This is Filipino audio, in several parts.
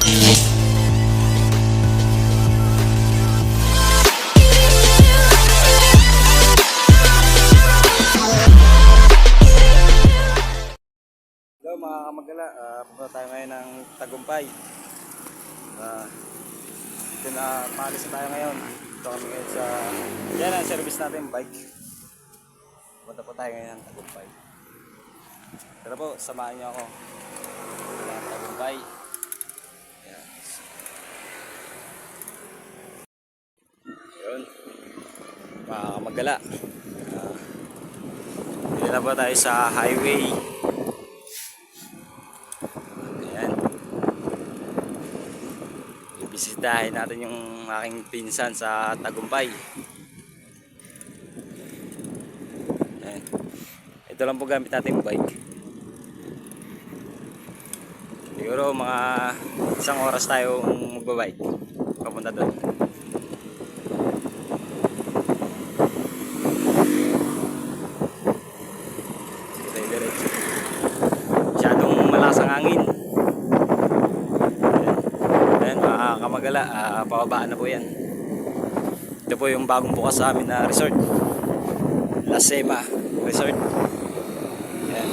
Hello mga kamagala, punta tayo ngayon ng Tagumpay. Ito na, maalis na tayo ngayon. Ito kami ngayon sa, yan ang service natin, bike. Punta po tayo ngayon ng Tagumpay. Tara po, samahan niyo ako. Ng Tagumpay. Yan. Yun, mga kamagala. Dito na po tayo sa highway. Bisitahin natin yung aking pinsan sa Tagumpay. Ayan. Ito lang po gamit natin yung bike. Siguro mga isang oras tayo magbabike papunta doon. Diretso. Masyadong malakas ang hangin. Kamagala, pababaan na po yan. Ito po yung bagong bukas sa amin na resort, La Sema Resort. Ayan.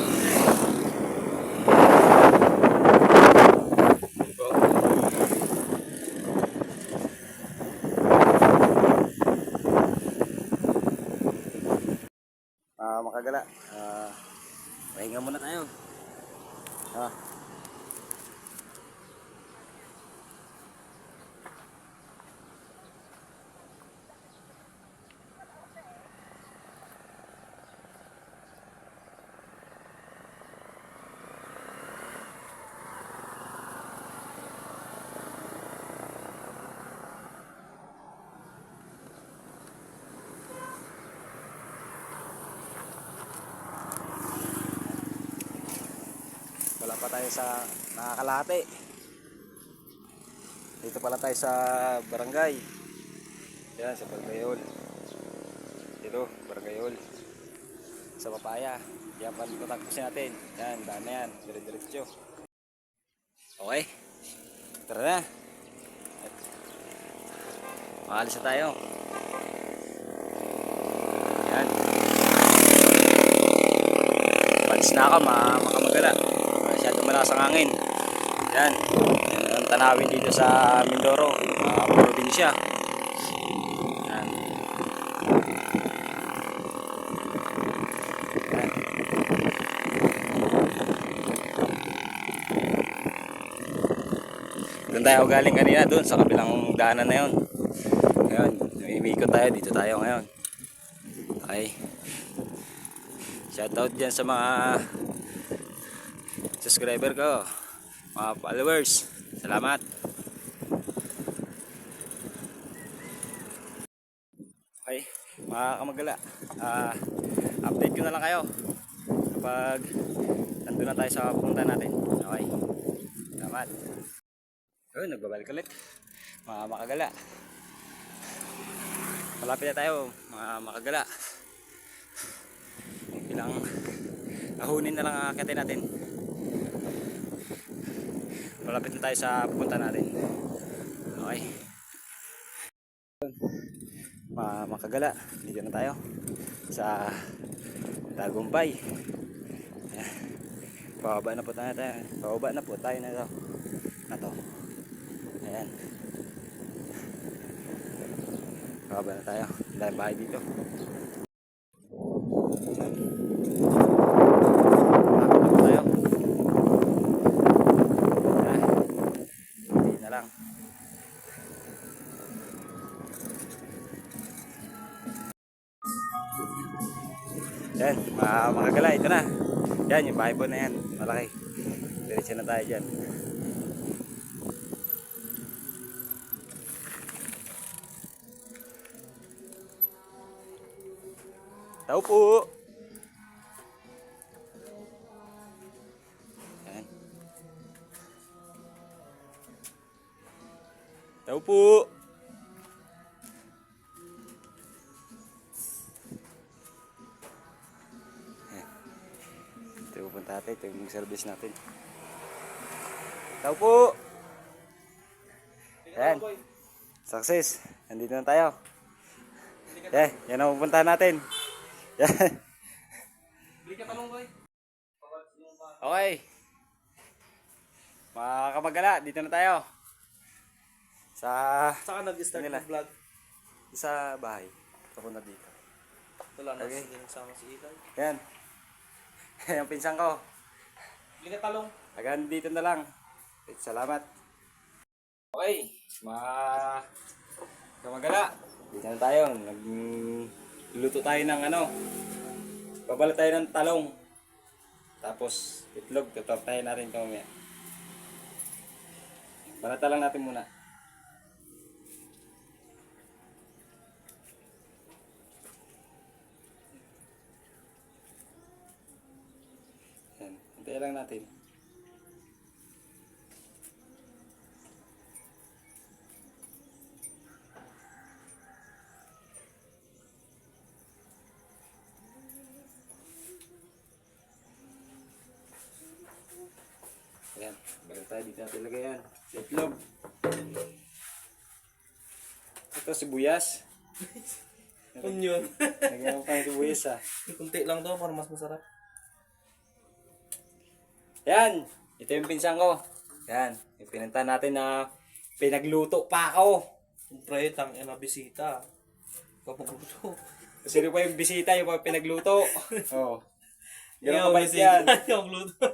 Makagala, pahinga muna tayo. Wala pa tayo sa Nakakalahati. Dito pala tayo sa barangay. Yan, sa Barangayol. Dito, Barangayol. Sa Papaya. Yan, patagpusin natin. Yan, daan na yan. Dire-diretso. Okay. Tara na. Maalis na tayo. Yan. Palis na ako, makamagala. Masyadong malakas ang hangin. Yan. Ang tanawin dito sa Mindoro, probinsya. Yan. Yan. Doon tayo galing kanina, doon sa kabilang daanan na yun. Ngayon, umikot tayo, dito tayo ngayon. Okay. Shoutout dyan sa mga subscriber ko, mga followers. Salamat. Okay, mga kamagala, update ko na lang kayo kapag nandun na tayo sa pupunta natin. Okay, salamat. Yun, nagbabalik ulit mga makagala. Malapit na tayo mga makagala. Ilang ahunin na lang akitin natin. Malapit na tayo sa pupunta natin. Okay. Makagala, dito na tayo sa Tagumpay. Pababa na po tayo. Pababa na po tayo na to. Ayan. Pababa na tayo. Dahil bahay dito. Yan, makagala, ito na. Yan, yung bahay po na yan, malaki. Diretso na tayo dyan. Tao po. Yan. Tao po. Ito pupunta natin, ito yung service natin. Tao po. Yan. Success. Nandito na tayo. Yan ang pupuntahan natin. Yan. Okay. Mga kamagala, dito na tayo. Saka nag-start nila. ng vlog. Sa bahay. Papunta dito. Wala na Okay. sige nagsama si Ilay. Yan. Yung pinsan ko. Bili ka talong. Hanggang dito na lang. Salamat. Okay. Mga kamagala, dito na tayo. Nagluluto tayo ng babalat tayo ng talong. Tapos itlog, tutortahin natin ito mamaya. Balata lang natin muna. Yan, hintayin lang natin. Ayan, balik tayo dito natin lagay yan. Sa itlog. Ito sibuyas. Onion. Lagyan ko pa yung sibuyas Kunti lang daw para mas masarap. Yan, ito yung pinsan ko. Yan, yung pinunta natin na pinagluto pa ako. Siyempre, na bisita. Kapagluto. Sino pa yung bisita, yung pa pinagluto. Oo. Ganun Ikaw, kabait bisita. yan. Ikaw gluto.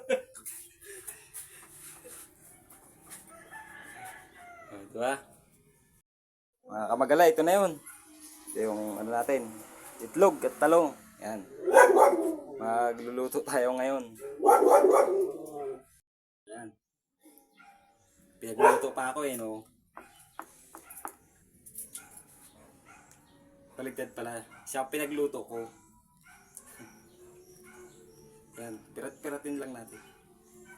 Diba? Mga kamagala, ito na yun. Ito yung natin. Itlog at talong. Yan. Magluluto tayo ngayon. Yan. Pinagluto pa ako no. Baligtad pala. Siya ang pinagluto ko. Yan. Pirat-piratin lang natin.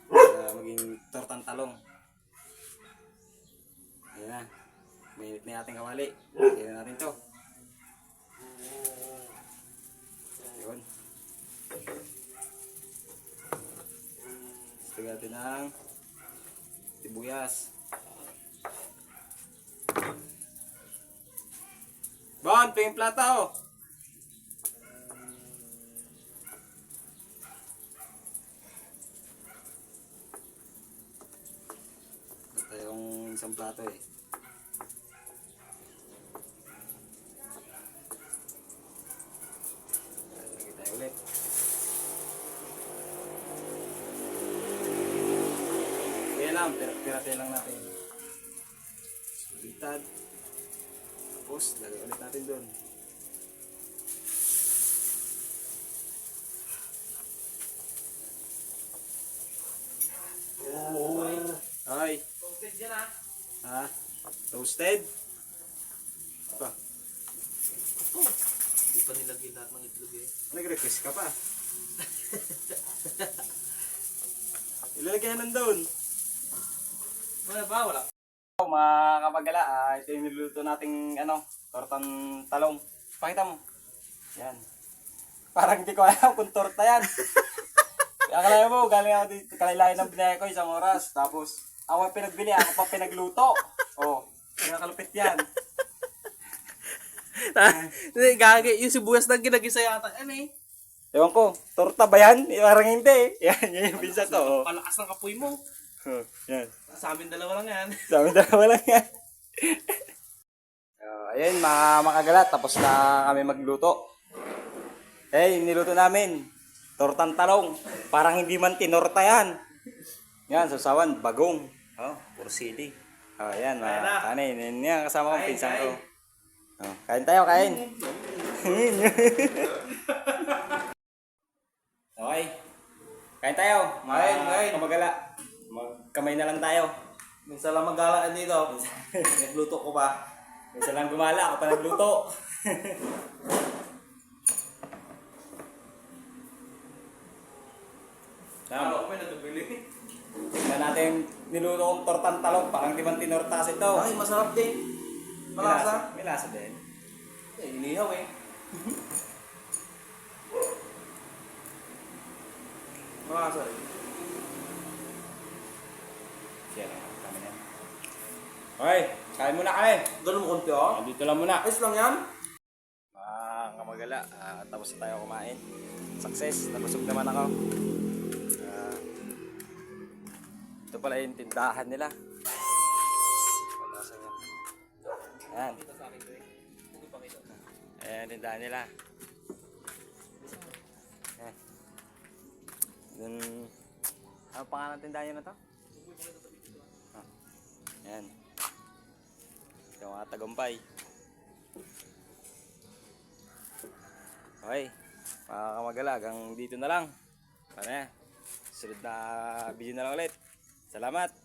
Para maging tortang talong. Ayan na. Mainit na ating kawali. Ayan na natin to. Ayan. Lagyan natin ng sibuyas. Bon, ito yung plata oh. Ito yung isang plato eh. Lagyan tayo ulit. Kaya lang, piratin lang natin. Sulitan. Tapos, lagay ulit natin doon. Ay. Toasted yan ha. Ha? Toasted? Pa. Hindi pa nilagyan lahat ng itlog eh. Nag-request ka pa. Ilalagyan nandun. Wala ba? Wala. Mga kamagala, ito yung niluluto nating tortang talong. Pakita mo. Yan. Parang hindi ko alam kung torta yan. Akala mo, galing ako dito, kalilayan ng binaya ko isang oras. Tapos, ako ang pinagbili, ako pa pinagluto. Oh, pinakalupit yan. Gagi, yung sibuyas na ginagisa yata. Ano eh? Ewan ko, torta ba yan? Parang hindi. Yan, yan yung pinsa ko. Oh. Palakas ng kapoy mo. Yan. Sa amin dalawa lang yan. Sa amin dalawa lang yan. Ayun, mga makagalat, tapos na kami magluto. Niluto namin. Tortang talong. Parang hindi man tinorta yan. Yan, sasawan, bagong. Oh, puro sili. Yan, mga kanin. Yan, kasama kong pinsan ko. Kain tayo, kain. Okay. Kain tayo. Kain. Kamagala. Magkamay na lang tayo. Minsan lang magalaan dito. Nagluto ko pa. Minsan lang gumala, ako pa nagluto. Ako pa natubili. Tingnan natin niluto kong tortang talong. Parang di man tinortas ito. Ay, masarap din. Malasa. May lasa din. Inihaw eh. Malasa rin. Siya lang. Kami na. Okay, kain muna kami. Ganun mo konti oh. Dito lang muna. Ayos lang yan. Kamagala, tapos na tayo kumain. Success, nabusog naman ako. Ah, ito pala yung tindahan nila. Ayan. Ayan, tindahan nila. Ayan. Dun, ano pangalan ng tindahan nyo na to? Ayan. Ito mga tagumpay. Okay, mga kamagala, hanggang dito na lang. Ano yan? Sunod na video na lang ulit. Salamat!